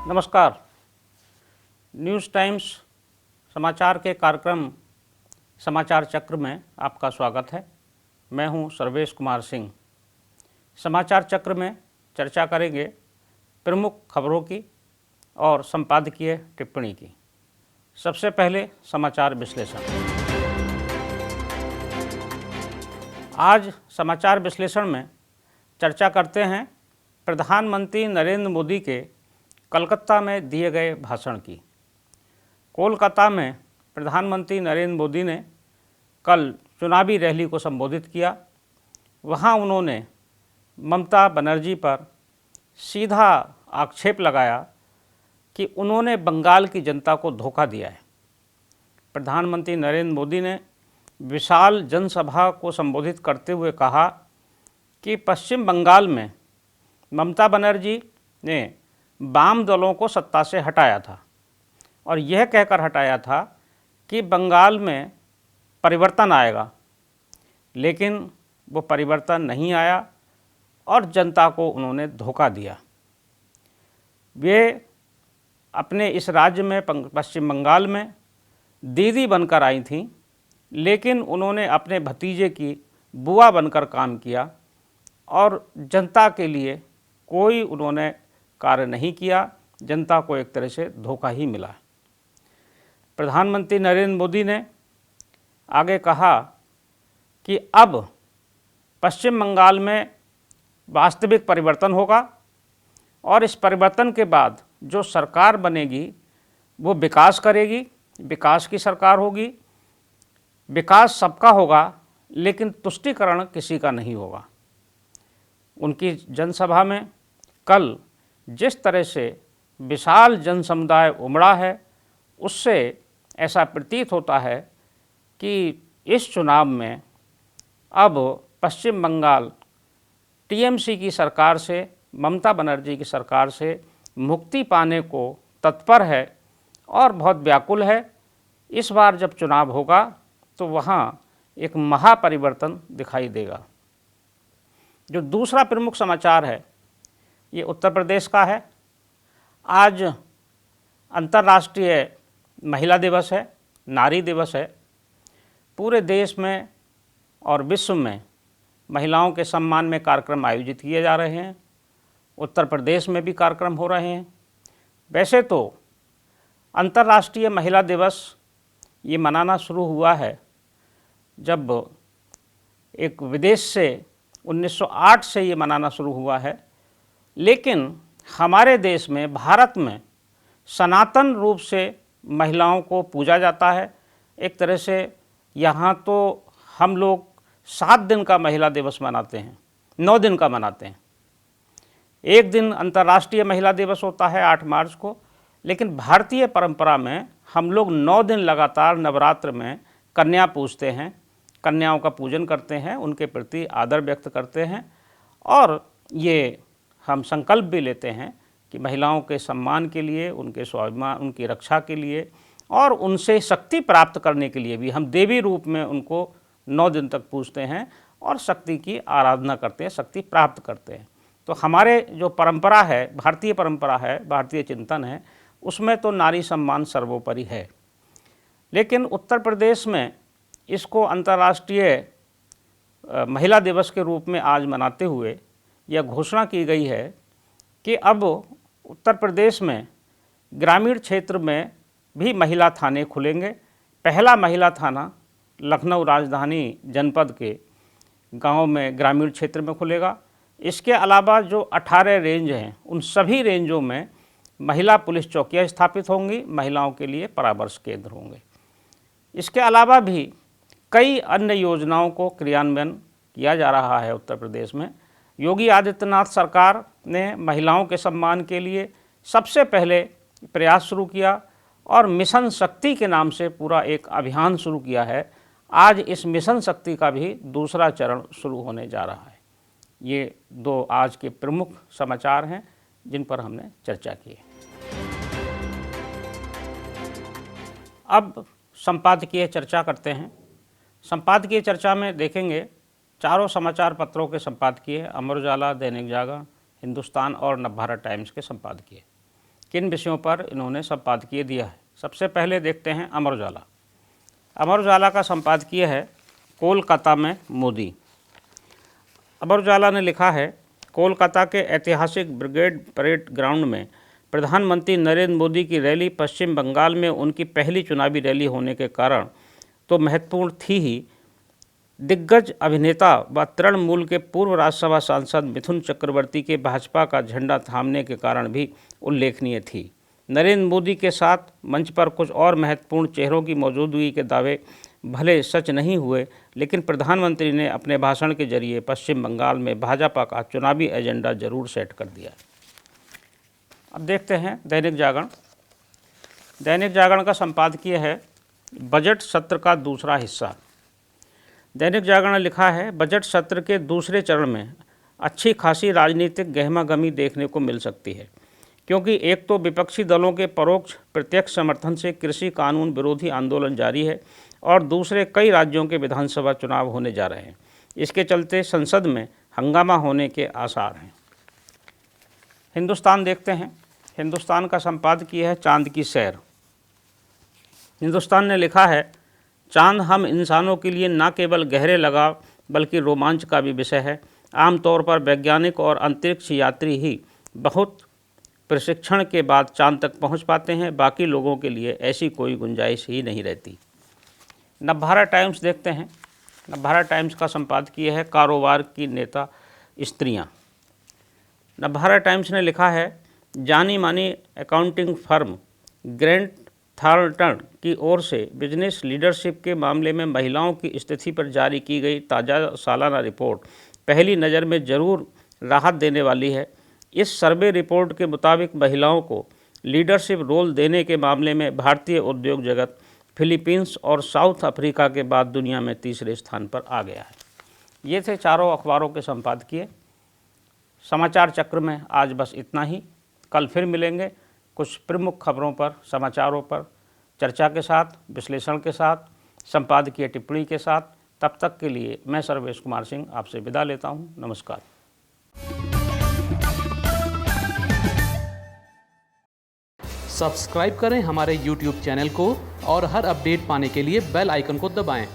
नमस्कार। News times समाचार के कार्यक्रम समाचार चक्र में आपका स्वागत है। मैं हूं सर्वेश कुमार सिंह। समाचार चक्र में चर्चा करेंगे प्रमुख खबरों की और संपादकीय टिप्पणी की। सबसे पहले समाचार विश्लेषण। आज समाचार विश्लेषण में चर्चा करते हैं प्रधानमंत्री नरेंद्र मोदी के कलकत्ता में दिए गए भाषण की। कोलकाता में प्रधानमंत्री नरेंद्र मोदी ने कल चुनावी रैली को संबोधित किया। वहां उन्होंने ममता बनर्जी पर सीधा आक्षेप लगाया कि उन्होंने बंगाल की जनता को धोखा दिया है। प्रधानमंत्री नरेंद्र मोदी ने विशाल जनसभा को संबोधित करते हुए कहा कि पश्चिम बंगाल में ममता बनर्जी ने वाम दलों को सत्ता से हटाया था और यह कहकर हटाया था कि बंगाल में परिवर्तन आएगा, लेकिन वो परिवर्तन नहीं आया और जनता को उन्होंने धोखा दिया। वे अपने इस राज्य में पश्चिम बंगाल में दीदी बनकर आई थीं, लेकिन उन्होंने अपने भतीजे की बुआ बनकर काम किया और जनता के लिए कोई उन्होंने कार्य नहीं किया। जनता को एक तरह से धोखा ही मिला। प्रधानमंत्री नरेंद्र मोदी ने आगे कहा कि अब पश्चिम बंगाल में वास्तविक परिवर्तन होगा और इस परिवर्तन के बाद जो सरकार बनेगी वो विकास करेगी, विकास की सरकार होगी। विकास सबका होगा, लेकिन तुष्टीकरण किसी का नहीं होगा। उनकी जनसभा में कल जिस तरह से विशाल जनसमुदाय उमड़ा है, उससे ऐसा प्रतीत होता है कि इस चुनाव में अब पश्चिम बंगाल टीएमसी की सरकार से, ममता बनर्जी की सरकार से मुक्ति पाने को तत्पर है और बहुत व्याकुल है। इस बार जब चुनाव होगा तो वहाँ एक महापरिवर्तन दिखाई देगा। जो दूसरा प्रमुख समाचार है ये उत्तर प्रदेश का है। आज अंतर्राष्ट्रीय महिला दिवस है, नारी दिवस है। पूरे देश में और विश्व में महिलाओं के सम्मान में कार्यक्रम आयोजित किए जा रहे हैं। उत्तर प्रदेश में भी कार्यक्रम हो रहे हैं। वैसे तो अंतर्राष्ट्रीय महिला दिवस ये मनाना शुरू हुआ है जब एक विदेश से 1908 से ये मनाना शुरू हुआ है, लेकिन हमारे देश में, भारत में सनातन रूप से महिलाओं को पूजा जाता है। एक तरह से यहाँ तो हम लोग 7 दिन का महिला दिवस मनाते हैं, 9 दिन का मनाते हैं। एक दिन अंतर्राष्ट्रीय महिला दिवस होता है 8 मार्च को, लेकिन भारतीय परंपरा में हम लोग 9 दिन लगातार नवरात्र में कन्या पूजते हैं, कन्याओं का पूजन करते हैं, उनके प्रति आदर व्यक्त करते हैं और ये हम संकल्प भी लेते हैं कि महिलाओं के सम्मान के लिए, उनके स्वाभिमान, उनकी रक्षा के लिए और उनसे शक्ति प्राप्त करने के लिए भी हम देवी रूप में उनको 9 दिन तक पूजते हैं और शक्ति की आराधना करते हैं, शक्ति प्राप्त करते हैं। तो हमारे जो परंपरा है, भारतीय परंपरा है, भारतीय चिंतन है, उसमें तो नारी सम्मान सर्वोपरि है। लेकिन उत्तर प्रदेश में इसको अंतर्राष्ट्रीय महिला दिवस के रूप में आज मनाते हुए यह घोषणा की गई है कि अब उत्तर प्रदेश में ग्रामीण क्षेत्र में भी महिला थाने खुलेंगे। पहला महिला थाना लखनऊ राजधानी जनपद के गांव में, ग्रामीण क्षेत्र में खुलेगा। इसके अलावा जो 18 रेंज हैं, उन सभी रेंजों में महिला पुलिस चौकियां स्थापित होंगी, महिलाओं के लिए परामर्श केंद्र होंगे। इसके अलावा भी कई अन्य योजनाओं को क्रियान्वयन किया जा रहा है उत्तर प्रदेश में। योगी आदित्यनाथ सरकार ने महिलाओं के सम्मान के लिए सबसे पहले प्रयास शुरू किया और मिशन शक्ति के नाम से पूरा एक अभियान शुरू किया है। आज इस मिशन शक्ति का भी दूसरा चरण शुरू होने जा रहा है। ये 2 आज के प्रमुख समाचार हैं जिन पर हमने चर्चा की है। अब संपादकीय चर्चा करते हैं। संपादकीय चर्चा में देखेंगे चारों समाचार पत्रों के संपादकीय, अमर उजाला, दैनिक जागरण, हिंदुस्तान और नवभारत टाइम्स के संपादकीय। किन विषयों पर इन्होंने संपादकीय दिया है। सबसे पहले देखते हैं अमर उजाला। अमर उजाला का संपादकीय है कोलकाता में मोदी। अमर उजाला ने लिखा है, कोलकाता के ऐतिहासिक ब्रिगेड परेड ग्राउंड में प्रधानमंत्री नरेंद्र मोदी की रैली पश्चिम बंगाल में उनकी पहली चुनावी रैली होने के कारण तो महत्वपूर्ण थी ही, दिग्गज अभिनेता व तृणमूल के पूर्व राज्यसभा सांसद मिथुन चक्रवर्ती के भाजपा का झंडा थामने के कारण भी उल्लेखनीय थी। नरेंद्र मोदी के साथ मंच पर कुछ और महत्वपूर्ण चेहरों की मौजूदगी के दावे भले सच नहीं हुए, लेकिन प्रधानमंत्री ने अपने भाषण के जरिए पश्चिम बंगाल में भाजपा का चुनावी एजेंडा जरूर सेट कर दिया। अब देखते हैं दैनिक जागरण। दैनिक जागरण का संपादकीय है बजट सत्र का दूसरा हिस्सा। दैनिक जागरण ने लिखा है, बजट सत्र के दूसरे चरण में अच्छी खासी राजनीतिक गहमागहमी देखने को मिल सकती है, क्योंकि एक तो विपक्षी दलों के परोक्ष प्रत्यक्ष समर्थन से कृषि कानून विरोधी आंदोलन जारी है और दूसरे कई राज्यों के विधानसभा चुनाव होने जा रहे हैं। इसके चलते संसद में हंगामा होने के आसार हैं। हिंदुस्तान देखते हैं। हिंदुस्तान का संपादकीय है चांद की सैर। हिंदुस्तान ने लिखा है, चांद हम इंसानों के लिए न केवल गहरे लगाव बल्कि रोमांच का भी विषय है। आमतौर पर वैज्ञानिक और अंतरिक्ष यात्री ही बहुत प्रशिक्षण के बाद चांद तक पहुंच पाते हैं, बाकी लोगों के लिए ऐसी कोई गुंजाइश ही नहीं रहती। नवभारत टाइम्स देखते हैं। नवभारत टाइम्स का संपादकीय है कारोबार की नेता स्त्रियां। नवभारत टाइम्स ने लिखा है, जानी मानी अकाउंटिंग फर्म ग्रैंट थॉर्नटन की ओर से बिजनेस लीडरशिप के मामले में महिलाओं की स्थिति पर जारी की गई ताज़ा सालाना रिपोर्ट पहली नज़र में ज़रूर राहत देने वाली है। इस सर्वे रिपोर्ट के मुताबिक महिलाओं को लीडरशिप रोल देने के मामले में भारतीय उद्योग जगत फिलीपींस और साउथ अफ्रीका के बाद दुनिया में तीसरे स्थान पर आ गया है। ये थे चारों अखबारों के संपादकीय। समाचार चक्र में आज बस इतना ही। कल फिर मिलेंगे कुछ प्रमुख खबरों पर, समाचारों पर चर्चा के साथ, विश्लेषण के साथ, संपादकीय टिप्पणी के साथ। तब तक के लिए मैं सर्वेश कुमार सिंह आपसे विदा लेता हूँ। नमस्कार। सब्सक्राइब करें हमारे YouTube चैनल को और हर अपडेट पाने के लिए बेल आइकन को दबाएं।